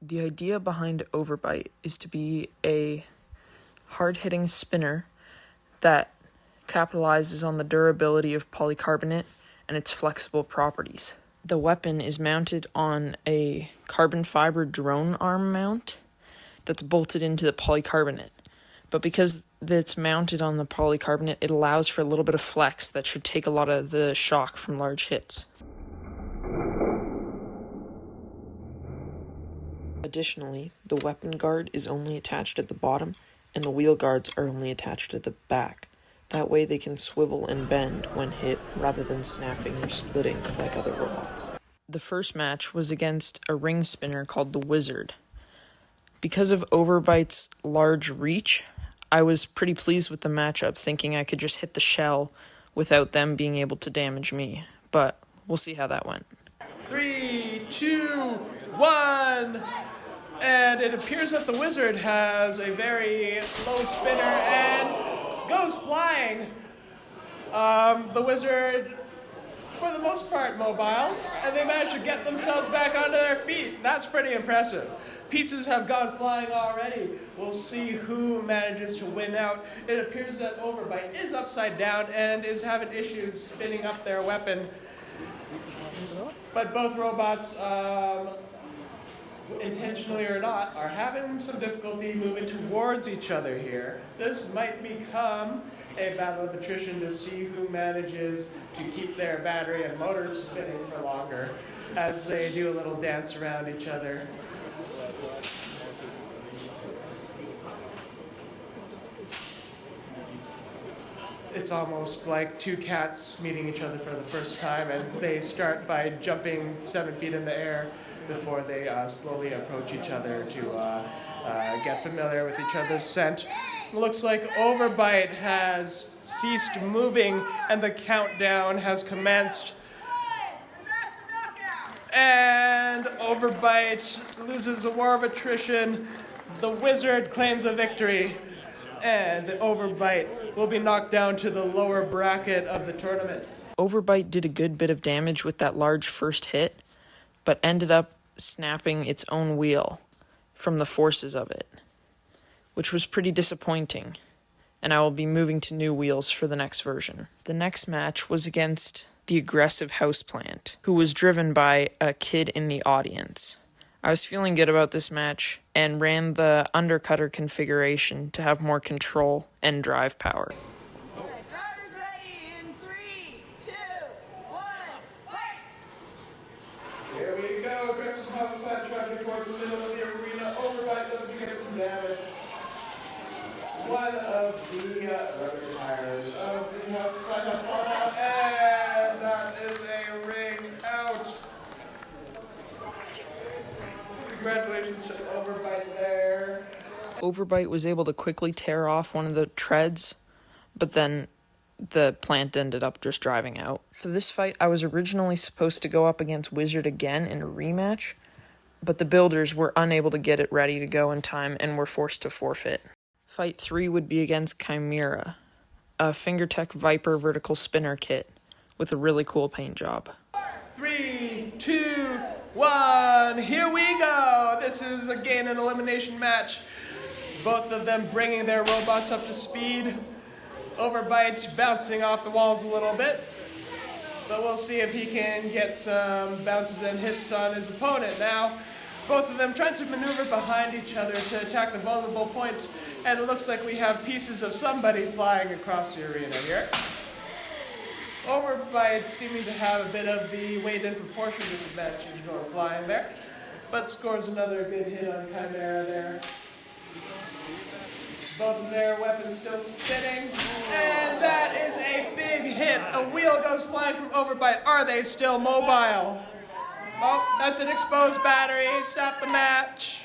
The idea behind Overbite is to be a hard-hitting spinner that capitalizes on the durability of polycarbonate and its flexible properties. The weapon is mounted on a carbon fiber drone arm mount that's bolted into the polycarbonate. But because it's mounted on the polycarbonate, it allows for a little bit of flex that should take a lot of the shock from large hits. Additionally, the weapon guard is only attached at the bottom, and the wheel guards are only attached at the back. That way they can swivel and bend when hit rather than snapping or splitting like other robots. The first match was against a ring spinner called the Wizard. Because of Overbite's large reach, I was pretty pleased with the matchup, thinking I could just hit the shell without them being able to damage me. But we'll see how that went. 3, 2, 1... And it appears that the Wizard has a very low spinner and goes flying. The Wizard, for the most part, mobile, and they managed to get themselves back onto their feet. That's pretty impressive. Pieces have gone flying already. We'll see who manages to win out. It appears that Overbite is upside down and is having issues spinning up their weapon. But both robots, intentionally or not, are having some difficulty moving towards each other here. This might become a battle of attrition to see who manages to keep their battery and motors spinning for longer as they do a little dance around each other. It's almost like two cats meeting each other for the first time, and they start by jumping 7 feet in the air before they slowly approach each other to get familiar with each other's scent. It looks like Overbite has ceased moving and the countdown has commenced. And Overbite loses a war of attrition. The Wizard claims a victory, and the Overbite will be knocked down to the lower bracket of the tournament. Overbite did a good bit of damage with that large first hit, but ended up snapping its own wheel from the forces of it, which was pretty disappointing, and I will be moving to new wheels for the next version. The next match was against the aggressive houseplant, who was driven by a kid in the audience. I was feeling good about this match and ran the undercutter configuration to have more control and drive power. Here we go, aggressive houseplant traveling towards the middle of the arena. Overbite looking to get some damage. One of the rubber tires of the houseplant have fallen out, and that is a ring out. Congratulations to Overbite there. Overbite was able to quickly tear off one of the treads, but then the plant ended up just driving out. For this fight, I was originally supposed to go up against Wizard again in a rematch, but the builders were unable to get it ready to go in time and were forced to forfeit. Fight 3 would be against Chimera, a Fingertech Viper vertical spinner kit with a really cool paint job. 3, 2, 1, here we go! This is again an elimination match. Both of them bringing their robots up to speed. Overbite bouncing off the walls a little bit, but we'll see if he can get some bounces and hits on his opponent. Now, both of them trying to maneuver behind each other to attack the vulnerable points, and it looks like we have pieces of somebody flying across the arena here. Overbite seeming to have a bit of the weight and proportion disadvantage going flying there, but scores another good hit on Chimera there. Both of their weapons still spinning, and that is a big hit. A wheel goes flying from Overbite. Are they still mobile? Oh, that's an exposed battery. Stop the match.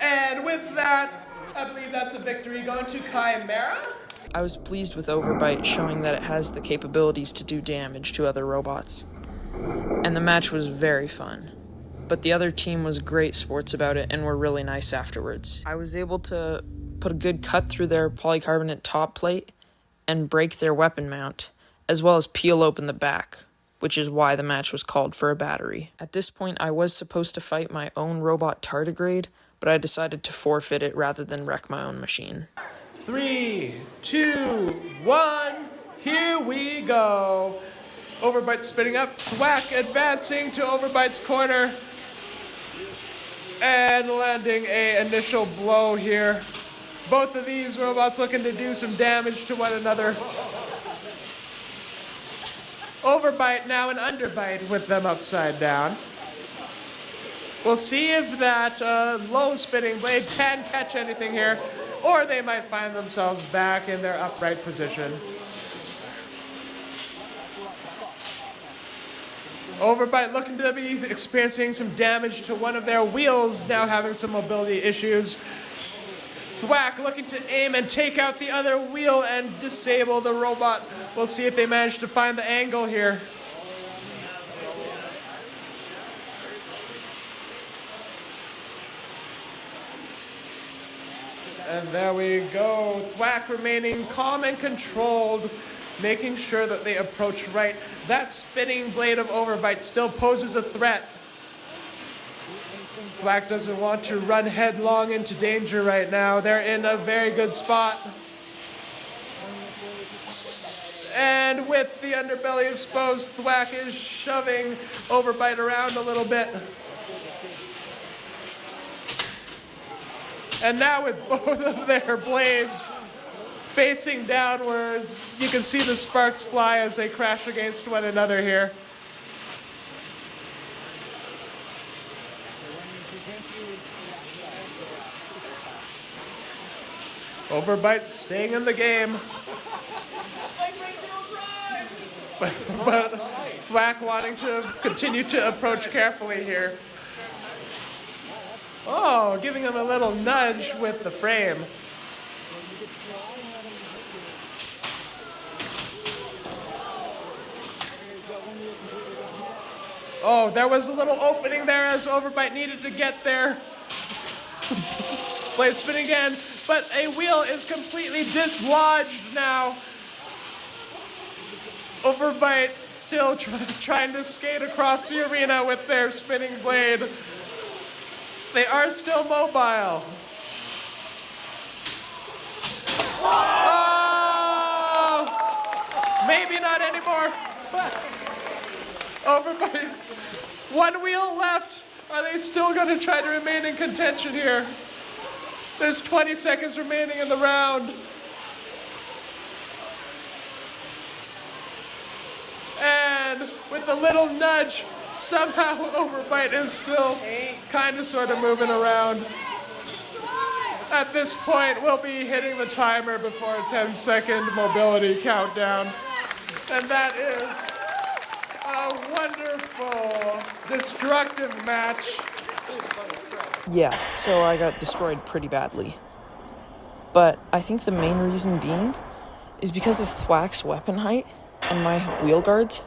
And with that, I believe that's a victory going to Chimera. I was pleased with Overbite showing that it has the capabilities to do damage to other robots, and the match was very fun. But the other team was great sports about it and were really nice afterwards. I was able to put a good cut through their polycarbonate top plate and break their weapon mount, as well as peel open the back, which is why the match was called for a battery. At this point, I was supposed to fight my own robot tardigrade, but I decided to forfeit it rather than wreck my own machine. 3, 2, 1, here we go. Overbite spinning up, Thwack advancing to Overbite's corner, and landing an initial blow here. Both of these robots looking to do some damage to one another. Overbite now an underbite with them upside down. We'll see if that low spinning blade can catch anything here, or they might find themselves back in their upright position. Overbite looking to be experiencing some damage to one of their wheels, now having some mobility issues. Thwack looking to aim and take out the other wheel and disable the robot. We'll see if they manage to find the angle here. And there we go. Thwack remaining calm and controlled, making sure that they approach right. That spinning blade of Overbite still poses a threat. Thwack doesn't want to run headlong into danger right now. They're in a very good spot. And with the underbelly exposed, Thwack is shoving Overbite around a little bit. And now with both of their blades facing downwards, you can see the sparks fly as they crash against one another here. Overbite staying in the game. But Thwack wanting to continue to approach carefully here. Oh, giving him a little nudge with the frame. Oh, there was a little opening there as Overbite needed to get there. Blade spinning again, but a wheel is completely dislodged now. Overbite still trying to skate across the arena with their spinning blade. They are still mobile. Oh! Maybe not anymore. Overbite. One wheel left. Are they still going to try to remain in contention here? There's 20 seconds remaining in the round. And with a little nudge, somehow Overbite is still kind of sort of moving around. At this point, we'll be hitting the timer before a 10-second mobility countdown. And that is a wonderful, destructive match. Yeah, so I got destroyed pretty badly. But I think the main reason being is because of Thwack's weapon height and my wheel guards.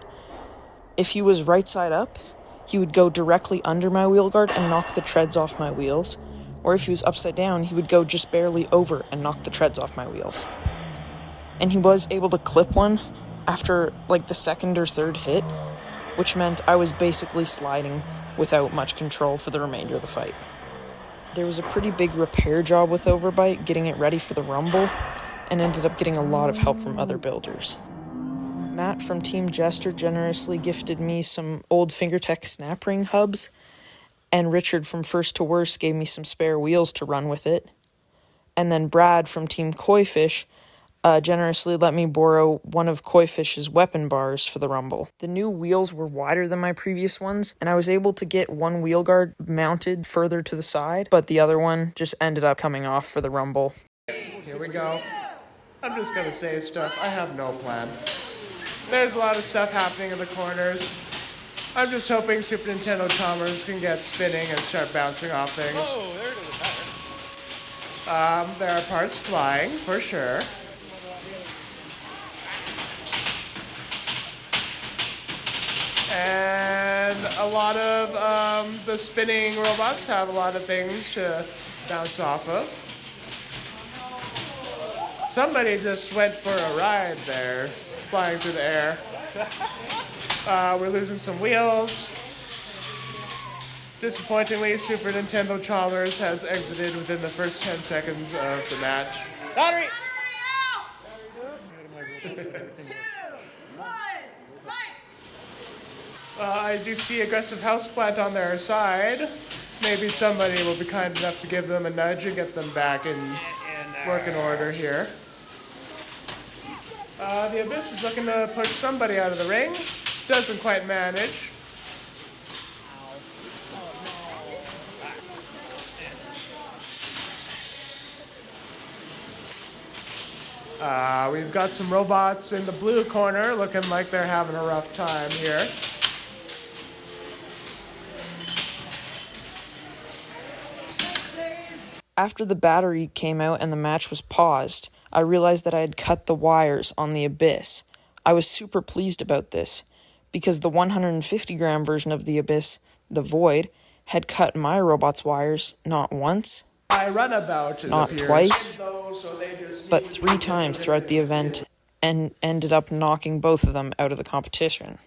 If he was right side up, he would go directly under my wheel guard and knock the treads off my wheels. Or if he was upside down, he would go just barely over and knock the treads off my wheels. And he was able to clip one after like the second or third hit, which meant I was basically sliding without much control for the remainder of the fight. There was a pretty big repair job with Overbite, getting it ready for the Rumble, and ended up getting a lot of help from other builders. Matt from Team Jester generously gifted me some old Fingertech snap ring hubs, and Richard from First to Worst gave me some spare wheels to run with it. And then Brad from Team Koifish generously let me borrow one of Koifish's weapon bars for the Rumble. The new wheels were wider than my previous ones, and I was able to get one wheel guard mounted further to the side, but the other one just ended up coming off for the Rumble. Here we go. I'm just gonna say stuff. I have no plan. There's a lot of stuff happening in the corners. I'm just hoping Super Nintendo Chalmers can get spinning and start bouncing off things. Oh, there it is. There are parts flying, for sure. And a lot of the spinning robots have a lot of things to bounce off of. Somebody just went for a ride there, flying through the air. We're losing some wheels. Disappointingly, Super Nintendo Chalmers has exited within the first 10 seconds of the match. Battery! I do see aggressive houseplant on their side. Maybe somebody will be kind enough to give them a nudge and get them back in working order here. The Abyss is looking to push somebody out of the ring. Doesn't quite manage. We've got some robots in the blue corner looking like they're having a rough time here. After the battery came out and the match was paused, I realized that I had cut the wires on the Abyss. I was super pleased about this, because the 150-gram version of the Abyss, the Void, had cut my robot's wires not once, Runabout, not appears. twice, So they just but 3 times throughout the event, and ended up knocking both of them out of the competition.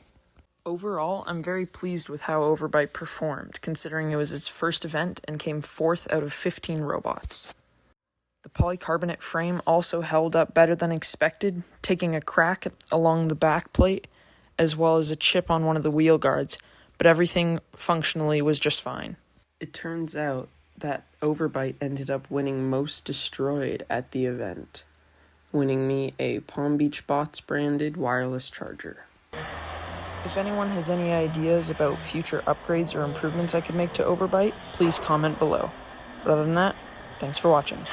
Overall, I'm very pleased with how Overbite performed, considering it was its first event and came 4th out of 15 robots. The polycarbonate frame also held up better than expected, taking a crack along the back plate, as well as a chip on one of the wheel guards, but everything functionally was just fine. It turns out that Overbite ended up winning Most Destroyed at the event, winning me a Palm Beach Bots branded wireless charger. If anyone has any ideas about future upgrades or improvements I could make to Overbite, please comment below. But other than that, thanks for watching.